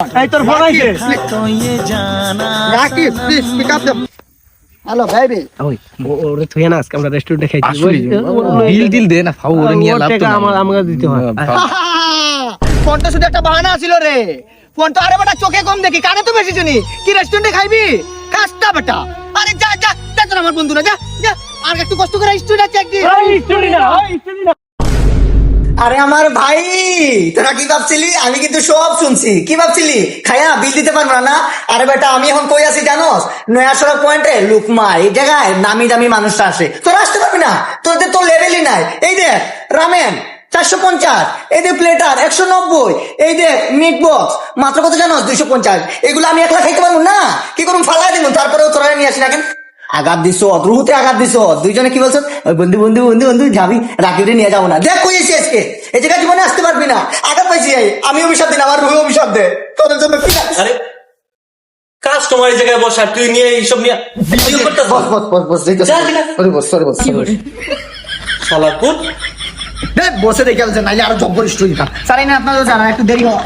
এই তোর ফোন আইছে Rakib please pick up the hello baby ওই ওরে তুই না আজকে আমরা রেস্টুরেন্টে খাইছি বিল দে না ফাউ ওরে নিয়ে লাভ তো আমাকে দিতে হয় ফোনটা শুধু একটা বাহানা ছিল রে ফোন তো আরে বেটা চোখে কম দেখি কানে তো বেশি শুনি কি রেস্টুরেন্টে খাইবি কাজটা বেটা আরে যা যা যা তোর আমার বন্ধু না যা যা আর একটু কষ্ট করে স্টুডেন্ট চেক দি আরে আমার ভাই তোরা কি ভাবছিলি? আমি কিন্তু সব শুনছি। কি ভাবছিলি খায়া বিল দিতে পারবো না? আরে বেটা আমি এখন কই আছি জানোস? নয়া সড়ক পয়েন্টে লুকমা, এই জায়গায় নামি দামি মানুষরা আসে। তোরা আসতে পারবি না, তোদের তো লেভেলই নাই। এই দেখ রামেন 450, এই দেখ প্লেটার 190, এই দেখ মিট বক্স মাত্র কত জানোস? 250। এগুলো আমি একলা খাইতে পারবো না, কি করুন ফালাই দিব। তারপরেও তোরা নিয়ে আসি না কেন? আঘাত দিছ, রুহুতে আঘাত দিছ। দুইজনে কি বলছো? বন্ধু বন্ধু বন্ধু বন্ধু যাবি, রাকিবরে নিয়ে যাবো না। দেখ কই এসে আজকে এই জায়গায় জীবনে আসতে পারবি না। আঘাত পাইছি আমি অভিশাপ দিন, আমার রুহু অভিশাপ দে তোদের জন্য। কি আরে কাস্টমার এই জায়গায় বসা, তুই নিয়ে এইসব নিয়ে ভিডিও করতে বস বস বস বস বস সরি বস শালা কোন দেখ বসে দেখে বলছে নাইলে আরো জব্বর স্টোরি কা সারাই না আপনারা জানা একটু দেরি হয়।